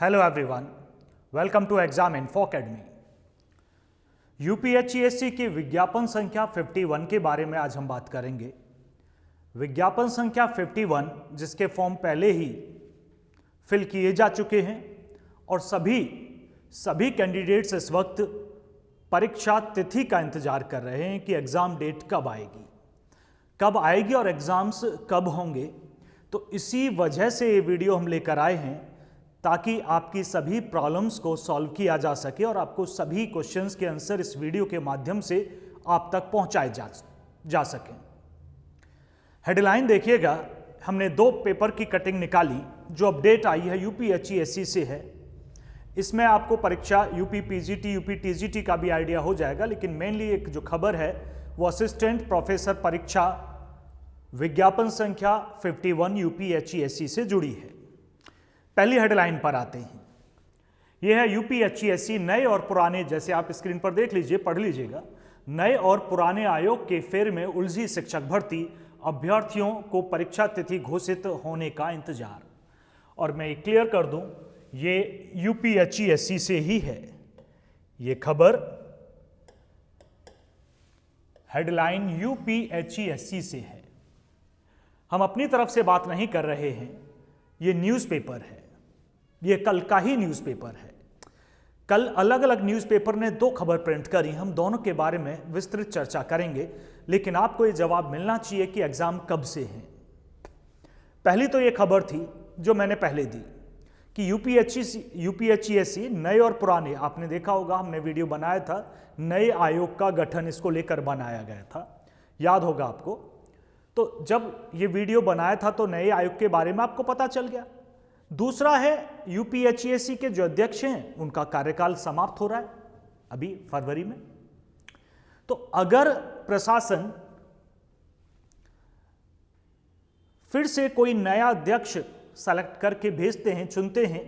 Hello everyone, welcome to exam info academy. UPSC की विज्ञापन संख्या 51 के बारे में आज हम बात करेंगे। विज्ञापन संख्या 51 जिसके फॉर्म पहले ही फिल किए जा चुके हैं और सभी कैंडिडेट्स इस वक्त परीक्षा तिथि का इंतजार कर रहे हैं कि एग्जाम डेट कब आएगी और एग्जाम्स कब होंगे। तो इसी वजह से ये वीडियो हम लेकर आए हैं ताकि आपकी सभी प्रॉब्लम्स को सॉल्व किया जा सके और आपको सभी क्वेश्चंस के आंसर इस वीडियो के माध्यम से आप तक पहुंचाए जा सकें। हेडलाइन देखिएगा, हमने 2 पेपर की कटिंग निकाली जो अपडेट आई है यूपीएससी से है। इसमें आपको परीक्षा यूपी पीजीटी यूपी टीजीटी का भी आइडिया हो जाएगा, लेकिन मेनली एक जो खबर है वो असिस्टेंट प्रोफेसर परीक्षा विज्ञापन संख्या 51 यूपीएससी से जुड़ी है। पहली हेडलाइन पर आते हैं। यह है यूपीएससी नए और पुराने, जैसे आप स्क्रीन पर देख लीजिए, पढ़ लीजिएगा। नए और पुराने आयोग के फेर में उलझी शिक्षक भर्ती, अभ्यर्थियों को परीक्षा तिथि घोषित होने का इंतजार। और मैं ये क्लियर कर दूं, ये यूपीएससी से ही है ये खबर। हेडलाइन यूपीएससी से है, हम अपनी तरफ से बात नहीं कर रहे हैं। ये न्यूज़पेपर है, ये कल का ही न्यूज़पेपर है। कल अलग अलग न्यूज़पेपर ने 2 खबर प्रिंट करी, हम दोनों के बारे में विस्तृत चर्चा करेंगे, लेकिन आपको ये जवाब मिलना चाहिए कि एग्जाम कब से है। पहली तो ये खबर थी जो मैंने पहले दी कि यूपीएससी नए और पुराने, आपने देखा होगा हमने वीडियो बनाया था, नए आयोग का गठन इसको लेकर बनाया गया था, याद होगा आपको। तो जब ये वीडियो बनाया था तो नए आयोग के बारे में आपको पता चल गया। दूसरा है यूपीएससी के जो अध्यक्ष हैं उनका कार्यकाल समाप्त हो रहा है अभी फरवरी में। तो अगर प्रशासन फिर से कोई नया अध्यक्ष सेलेक्ट करके भेजते हैं, चुनते हैं,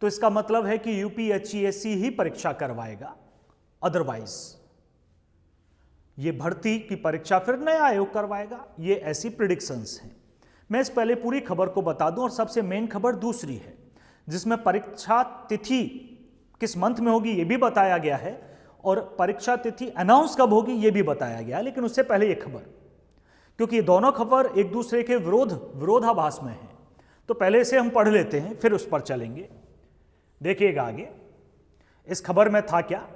तो इसका मतलब है कि यूपीएससी ही परीक्षा करवाएगा, अदरवाइज ये भर्ती की परीक्षा फिर नया आयोग करवाएगा। ये ऐसी प्रिडिक्शंस हैं। मैं इस पहले पूरी खबर को बता दूं और सबसे मेन खबर दूसरी है जिसमें परीक्षा तिथि किस मंथ में होगी ये भी बताया गया है और परीक्षा तिथि अनाउंस कब होगी ये भी बताया गया है। लेकिन उससे पहले ये खबर, क्योंकि ये दोनों खबर एक दूसरे के विरोधाभास में है, तो पहले इसे हम पढ़ लेते हैं फिर उस पर चलेंगे। देखिएगा आगे इस खबर में था क्या।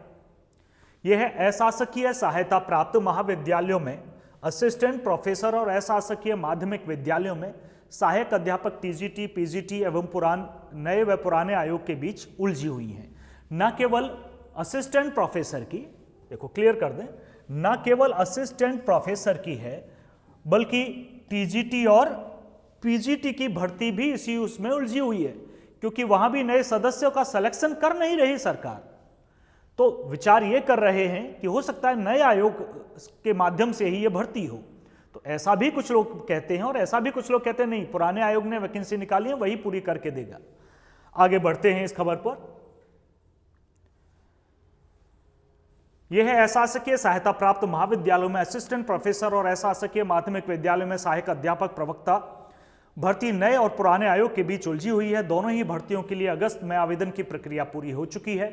यह है अशासकीय सहायता प्राप्त महाविद्यालयों में असिस्टेंट प्रोफेसर और अशासकीय माध्यमिक विद्यालयों में सहायक अध्यापक टीजीटी पीजीटी एवं नए व पुराने आयोग के बीच उलझी हुई हैं। न केवल असिस्टेंट प्रोफेसर की, देखो क्लियर कर दें, न केवल असिस्टेंट प्रोफेसर की है बल्कि टीजीटी और पीजीटी की भर्ती भी इसी उसमें उलझी हुई है, क्योंकि वहां भी नए सदस्यों का सिलेक्शन कर नहीं रही सरकार। तो विचार ये कर रहे हैं कि हो सकता है नए आयोग के माध्यम से ही ये भर्ती हो। तो ऐसा भी कुछ लोग कहते हैं और ऐसा भी कुछ लोग कहते हैं नहीं, पुराने आयोग ने वैकेंसी निकाली है वही पूरी करके देगा। आगे बढ़ते हैं इस खबर पर। यह है अशासकीय सहायता प्राप्त महाविद्यालयों में असिस्टेंट प्रोफेसर और अशासकीय माध्यमिक विद्यालयों में सहायक अध्यापक प्रवक्ता भर्ती नए और पुराने आयोग के बीच उलझी हुई है। दोनों ही भर्तियों के लिए अगस्त में आवेदन की प्रक्रिया पूरी हो चुकी है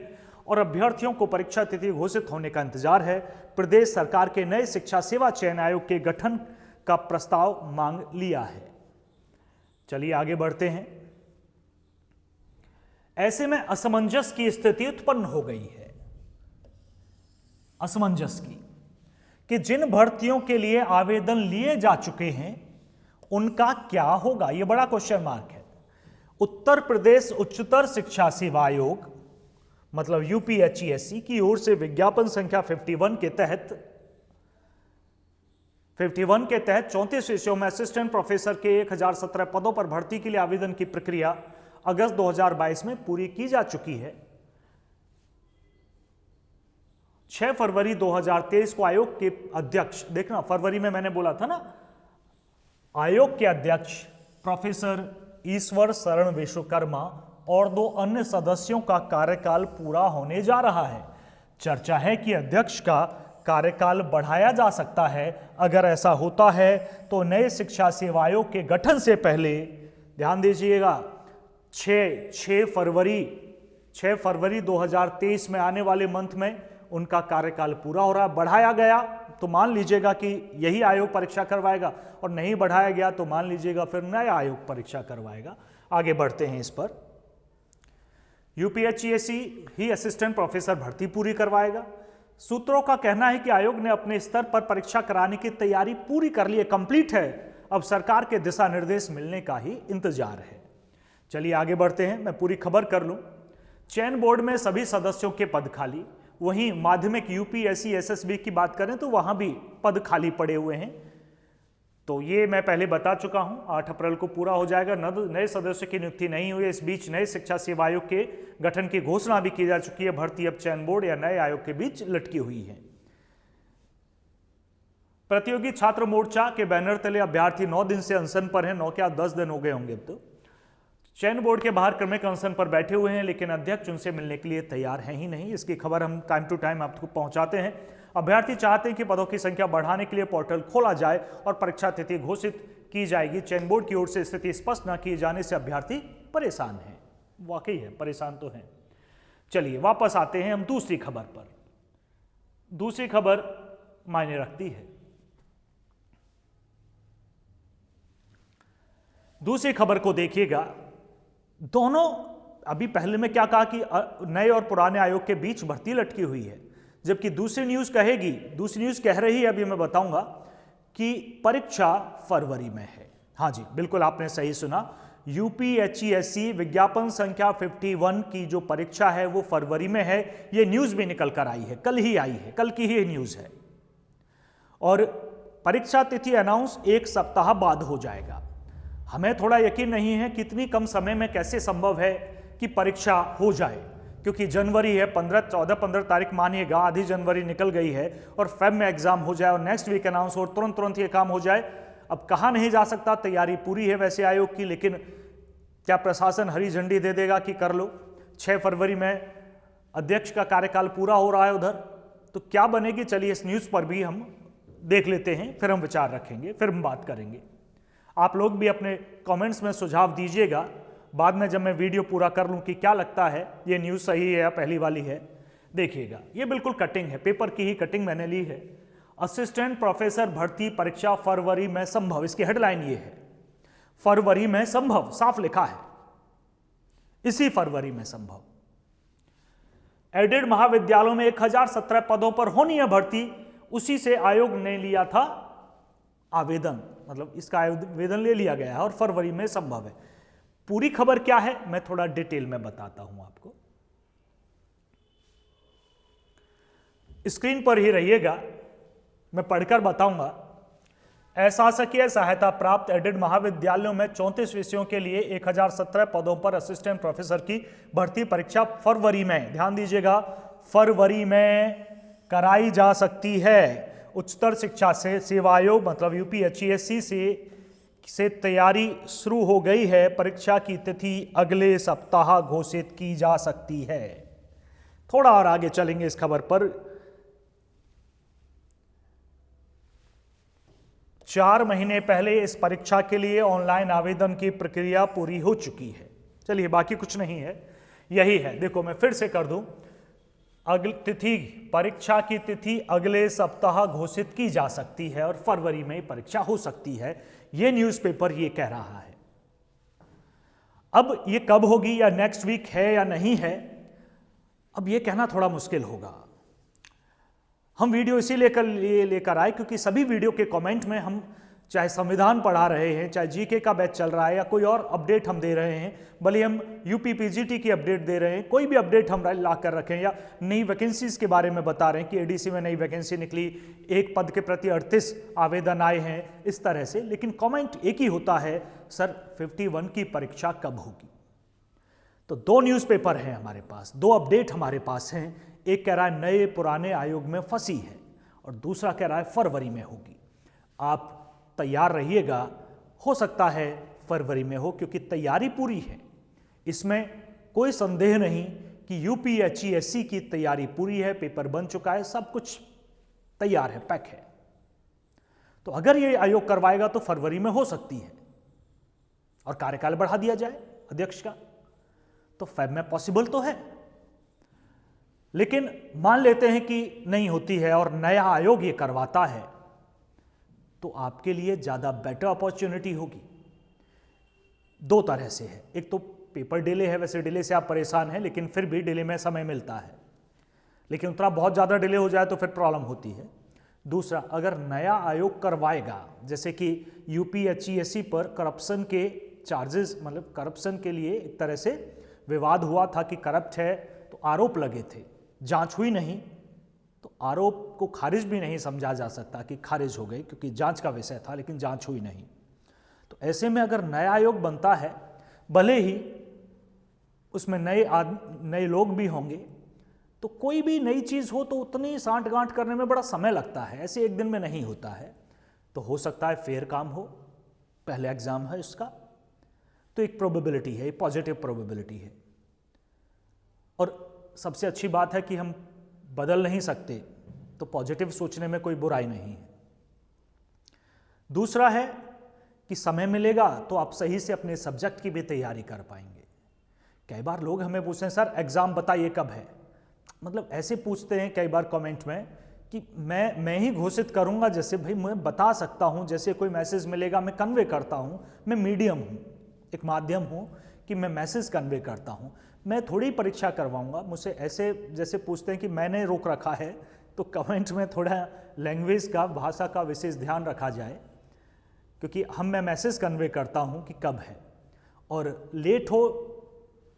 और अभ्यर्थियों को परीक्षा तिथि घोषित होने का इंतजार है। प्रदेश सरकार के नए शिक्षा सेवा चयन आयोग के गठन का प्रस्ताव मांग लिया है। चलिए आगे बढ़ते हैं। ऐसे में असमंजस की स्थिति उत्पन्न हो गई है, असमंजस की, कि जिन भर्तियों के लिए आवेदन लिए जा चुके हैं उनका क्या होगा, यह बड़ा क्वेश्चन मार्क है। उत्तर प्रदेश उच्चतर शिक्षा सेवा आयोग मतलब यूपीएससी की ओर से विज्ञापन संख्या 51 के तहत 34 विषयों में असिस्टेंट प्रोफेसर के 1017 पदों पर भर्ती के लिए आवेदन की प्रक्रिया अगस्त 2022 में पूरी की जा चुकी है। 6 फरवरी 2023 को आयोग के अध्यक्ष, देखना फरवरी में मैंने बोला था ना, आयोग के अध्यक्ष प्रोफेसर ईश्वर शरण विश्वकर्मा और 2 अन्य सदस्यों का कार्यकाल पूरा होने जा रहा है। चर्चा है कि अध्यक्ष का कार्यकाल बढ़ाया जा सकता है। अगर ऐसा होता है तो नए शिक्षा सेवा आयोग के गठन से पहले, ध्यान दीजिएगा, 6 फरवरी 2023 में आने वाले मंथ में उनका कार्यकाल पूरा हो रहा है। बढ़ाया गया तो मान लीजिएगा कि यही आयोग परीक्षा करवाएगा, और नहीं बढ़ाया गया तो मान लीजिएगा फिर नया आयोग परीक्षा करवाएगा। आगे बढ़ते हैं इस पर। यूपीएचसीएससी ही असिस्टेंट प्रोफेसर भर्ती पूरी करवाएगा। सूत्रों का कहना है कि आयोग ने अपने स्तर पर परीक्षा कराने की तैयारी पूरी कर ली है, कंप्लीट है। अब सरकार के दिशा निर्देश मिलने का ही इंतजार है। चलिए आगे बढ़ते हैं, मैं पूरी खबर कर लूं। चयन बोर्ड में सभी सदस्यों के पद खाली। वहीं माध्यमिक यूपीएससी एसएसबी की बात करें तो वहां भी पद खाली पड़े हुए हैं। तो ये मैं पहले बता चुका हूं, 8 अप्रैल को पूरा हो जाएगा। नए सदस्यों की नियुक्ति नहीं हुई। इस बीच नए शिक्षा सेवा आयोग के गठन की घोषणा भी की जा चुकी है। भर्ती अब चयन बोर्ड या नए आयोग के बीच लटकी हुई है। प्रतियोगी छात्र मोर्चा के बैनर तले अभ्यर्थी 9 दिन से अनशन पर हैं। 9 क्या 10 दिन हो गए होंगे अब तो। चयन बोर्ड के बाहर क्रमिक अनशन पर बैठे हुए हैं, लेकिन अध्यक्ष उनसे मिलने के लिए तैयार हैं ही नहीं। इसकी खबर हम टाइम टू टाइम आपको पहुंचाते हैं। अभ्यर्थी चाहते हैं कि पदों की संख्या बढ़ाने के लिए पोर्टल खोला जाए और परीक्षा तिथि घोषित की जाएगी। चयन बोर्ड की ओर से स्थिति स्पष्ट न किए जाने से अभ्यर्थी परेशान हैं। वाकई है, परेशान तो हैं। चलिए वापस आते हैं हम दूसरी खबर पर। दूसरी खबर मायने रखती है। दूसरी खबर को देखिएगा। दोनों, अभी पहले में क्या कहा कि नए और पुराने आयोग के बीच भर्ती लटकी हुई है, जबकि दूसरी न्यूज कह रही है, अभी मैं बताऊंगा, कि परीक्षा फरवरी में है। हाँ जी, बिल्कुल आपने सही सुना। यूपीएचसीएससी विज्ञापन संख्या 51 की जो परीक्षा है वो फरवरी में है। ये न्यूज भी निकल कर आई है, कल ही आई है, कल की ही न्यूज है। और परीक्षा तिथि अनाउंस 1 सप्ताह बाद हो जाएगा। हमें थोड़ा यकीन नहीं है कितनी कम समय में कैसे संभव है कि परीक्षा हो जाए, क्योंकि जनवरी है, 14-15 तारीख मानिएगा, आधी जनवरी निकल गई है, और फेब में एग्जाम हो जाए और नेक्स्ट वीक अनाउंस हो, तुरंत ये काम हो जाए। अब कहा नहीं जा सकता, तैयारी पूरी है वैसे आयोग की, लेकिन क्या प्रशासन हरी झंडी दे देगा कि कर लो। 6 फरवरी में अध्यक्ष का कार्यकाल पूरा हो रहा है उधर, तो क्या बनेगी। चलिए इस न्यूज पर भी हम देख लेते हैं, फिर हम विचार रखेंगे, फिर हम बात करेंगे। आप लोग भी अपने कमेंट्स में सुझाव दीजिएगा बाद में, जब मैं वीडियो पूरा कर लूं, कि क्या लगता है ये न्यूज़ सही है या पहली वाली है। देखिएगा, ये बिल्कुल कटिंग है, पेपर की ही कटिंग मैंने ली है। असिस्टेंट प्रोफेसर भर्ती परीक्षा फरवरी में संभव, इसकी हेडलाइन ये है, फरवरी में संभव, साफ लिखा है, इसी फरवरी में संभव। एडेड महाविद्यालयों में 1017 पदों पर होनी है भर्ती, उसी से आयोग ने लिया था आवेदन, मतलब इसका आवेदन ले लिया गया है और फरवरी में संभव है। पूरी खबर क्या है मैं थोड़ा डिटेल में बताता हूं आपको। स्क्रीन पर ही रहिएगा, मैं पढ़कर बताऊंगा। अशासकीय सहायता प्राप्त एडेड महाविद्यालयों में 34 विषयों के लिए 1017 पदों पर असिस्टेंट प्रोफेसर की भर्ती परीक्षा फरवरी में, ध्यान दीजिएगा, फरवरी में कराई जा सकती है। उच्चतर शिक्षा से सेवा आयोग मतलब यूपीएचसीएससी से तैयारी शुरू हो गई है। परीक्षा की तिथि अगले सप्ताह घोषित की जा सकती है। थोड़ा और आगे चलेंगे इस खबर पर। 4 महीने पहले इस परीक्षा के लिए ऑनलाइन आवेदन की प्रक्रिया पूरी हो चुकी है। चलिए बाकी कुछ नहीं है, यही है। देखो मैं फिर से कर दूं, अगली तिथि, परीक्षा की तिथि अगले सप्ताह घोषित की जा सकती है और फरवरी में परीक्षा हो सकती है। यह न्यूज़पेपर ये कह रहा है। अब ये कब होगी या नेक्स्ट वीक है या नहीं है, अब ये कहना थोड़ा मुश्किल होगा। हम वीडियो इसी लेकर आए क्योंकि सभी वीडियो के कमेंट में हम चाहे संविधान पढ़ा रहे हैं, चाहे जीके का बैच चल रहा है या कोई और अपडेट हम दे रहे हैं, भले हम यूपी पीजीटी की अपडेट दे रहे हैं, कोई भी अपडेट हम ला कर रखें या नई वैकेंसीज के बारे में बता रहे हैं कि एडीसी में नई वैकेंसी निकली, एक पद के प्रति 38 आवेदन आए हैं, इस तरह से। लेकिन कमेंट एक ही होता है, सर 51 की परीक्षा कब होगी। तो 2 न्यूज़पेपर हैं हमारे पास, 2 अपडेट हमारे पास हैं। एक कह रहा है नए पुराने आयोग में फंसी है और दूसरा कह रहा है फरवरी में होगी। आप तैयार रहिएगा, हो सकता है फरवरी में हो, क्योंकि तैयारी पूरी है। इसमें कोई संदेह नहीं कि यूपीएचसीएससी की तैयारी पूरी है, पेपर बन चुका है, सब कुछ तैयार है, पैक है। तो अगर ये आयोग करवाएगा तो फरवरी में हो सकती है और कार्यकाल बढ़ा दिया जाए अध्यक्ष का, तो फेब में पॉसिबल तो है। लेकिन मान लेते हैं कि नहीं होती है और नया आयोग ये करवाता है, तो आपके लिए ज़्यादा बेटर अपॉर्चुनिटी होगी। दो तरह से है, एक तो पेपर डिले है, वैसे डिले से आप परेशान हैं, लेकिन फिर भी डिले में समय मिलता है, लेकिन उतना बहुत ज़्यादा डिले हो जाए तो फिर प्रॉब्लम होती है। दूसरा, अगर नया आयोग करवाएगा, जैसे कि यूपीएचईएससी पर करप्शन के चार्जेस, मतलब करप्शन के लिए एक तरह से विवाद हुआ था कि करप्ट है, तो आरोप लगे थे, जांच हुई नहीं, तो आरोप को खारिज भी नहीं समझा जा सकता कि खारिज हो गई, क्योंकि जांच का विषय था लेकिन जांच हुई नहीं। तो ऐसे में अगर नया आयोग बनता है, भले ही उसमें नए लोग भी होंगे, तो कोई भी नई चीज़ हो तो उतनी सांठ गांठ करने में बड़ा समय लगता है, ऐसे एक दिन में नहीं होता है। तो हो सकता है फेयर काम हो, पहले एग्जाम है इसका, तो एक प्रोबेबिलिटी है, पॉजिटिव प्रोबेबिलिटी है। और सबसे अच्छी बात है कि हम बदल नहीं सकते, तो पॉजिटिव सोचने में कोई बुराई नहीं है। दूसरा है कि समय मिलेगा तो आप सही से अपने सब्जेक्ट की भी तैयारी कर पाएंगे। कई बार लोग हमें पूछते हैं, सर एग्जाम बताइए कब है, मतलब ऐसे पूछते हैं कई बार कमेंट में कि मैं ही घोषित करूंगा, जैसे भाई मैं बता सकता हूं, जैसे कोई मैसेज मिलेगा मैं कन्वे करता हूं, मैं मीडियम हूं, एक माध्यम हूं कि मैं मैसेज कन्वे करता हूं, मैं थोड़ी परीक्षा करवाऊंगा। मुझसे ऐसे जैसे पूछते हैं कि मैंने रोक रखा है, तो कमेंट में थोड़ा लैंग्वेज का, भाषा का विशेष ध्यान रखा जाए, क्योंकि मैं मैसेज कन्वे करता हूं कि कब है, और लेट हो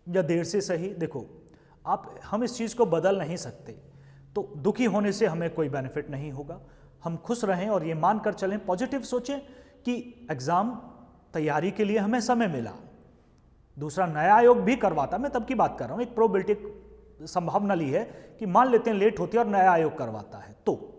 या देर से सही, देखो हम इस चीज़ को बदल नहीं सकते, तो दुखी होने से हमें कोई बेनिफिट नहीं होगा। हम खुश रहें और ये मानकर चलें, पॉजिटिव सोचें कि एग्ज़ाम तैयारी के लिए हमें समय मिला। दूसरा, नया आयोग भी करवाता, मैं तब की बात कर रहा हूँ, एक प्रोबेबिलिटी संभावना ली है कि मान लेते हैं लेट होती है और नया आयोग करवाता है, तो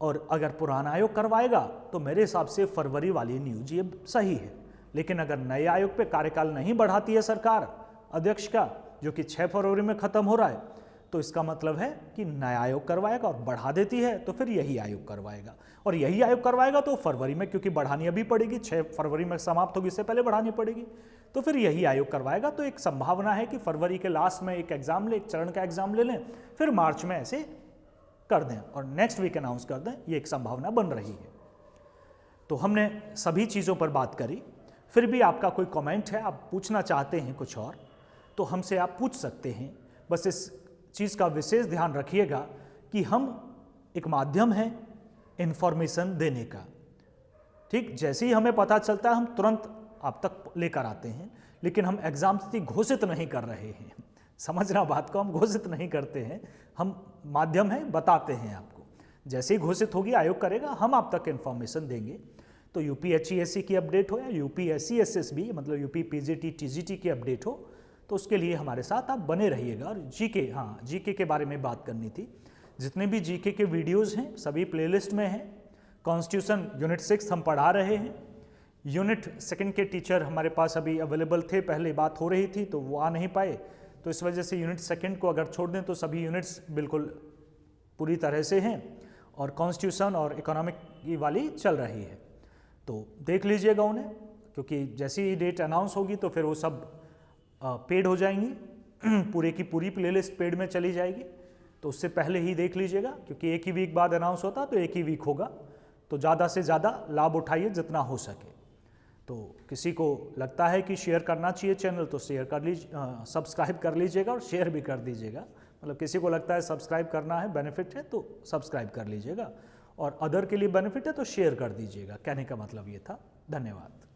और अगर पुराना आयोग करवाएगा तो मेरे हिसाब से फरवरी वाली न्यूज ये सही है। लेकिन अगर नए आयोग पे कार्यकाल नहीं बढ़ाती है सरकार अध्यक्ष का, जो कि 6 फरवरी में खत्म हो रहा है, तो इसका मतलब है कि नया आयोग करवाएगा, और बढ़ा देती है तो फिर यही आयोग करवाएगा, और यही आयोग करवाएगा तो फरवरी में, क्योंकि बढ़ानी अभी पड़ेगी, 6 फरवरी में समाप्त होगी, इससे पहले बढ़ानी पड़ेगी, तो फिर यही आयोग करवाएगा। तो एक संभावना है कि फरवरी के लास्ट में एक एग्जाम ले, एक चरण का एग्जाम ले लें, फिर मार्च में ऐसे कर दें और नेक्स्ट वीक अनाउंस कर दें, ये एक संभावना बन रही है। तो हमने सभी चीज़ों पर बात करी। फिर भी आपका कोई कमेंट है, आप पूछना चाहते हैं कुछ और, तो हमसे आप पूछ सकते हैं। बस इस चीज़ का विशेष ध्यान रखिएगा कि हम एक माध्यम है इन्फॉर्मेशन देने का, ठीक। जैसे ही हमें पता चलता है हम तुरंत आप तक लेकर आते हैं, लेकिन हम एग्जाम तिथि घोषित नहीं कर रहे हैं, समझना बात को, हम घोषित नहीं करते हैं, हम माध्यम है, बताते हैं आपको। जैसे ही घोषित होगी, आयोग करेगा, हम आप तक इन्फॉर्मेशन देंगे। तो यूपीएचईएससी की अपडेट हो या यूपीएससी-एसएसबी मतलब यूपी पीजीटी टीजीटी की अपडेट हो, तो उसके लिए हमारे साथ आप बने रहिएगा। और जीके, हाँ जीके के बारे में बात करनी थी। जितने भी जीके के वीडियोज़ हैं सभी प्लेलिस्ट में हैं। कॉन्स्टिट्यूशन यूनिट 6 हम पढ़ा रहे हैं। यूनिट 2 के टीचर हमारे पास अभी अवेलेबल थे, पहले बात हो रही थी तो वो आ नहीं पाए, तो इस वजह से यूनिट 2 को अगर छोड़ दें तो सभी यूनिट्स बिल्कुल पूरी तरह से हैं, और कॉन्स्टिट्यूशन और इकोनॉमिक की वाली चल रही है। तो देख लीजिएगा उन्हें, क्योंकि जैसी ही डेट अनाउंस होगी तो फिर वो सब पेड हो जाएंगी, पूरे की पूरी प्लेलिस्ट पेड में चली जाएगी। तो उससे पहले ही देख लीजिएगा, क्योंकि एक ही वीक बाद अनाउंस होता तो एक ही वीक होगा। तो ज़्यादा से ज़्यादा लाभ उठाइए जितना हो सके। तो किसी को लगता है कि शेयर करना चाहिए चैनल, तो शेयर कर लीजिए, सब्सक्राइब कर लीजिएगा और शेयर भी कर दीजिएगा। मतलब किसी को लगता है सब्सक्राइब करना है, बेनिफिट है, तो सब्सक्राइब कर लीजिएगा, और अदर के लिए बेनिफिट है तो शेयर कर दीजिएगा। कहने का मतलब ये था। धन्यवाद।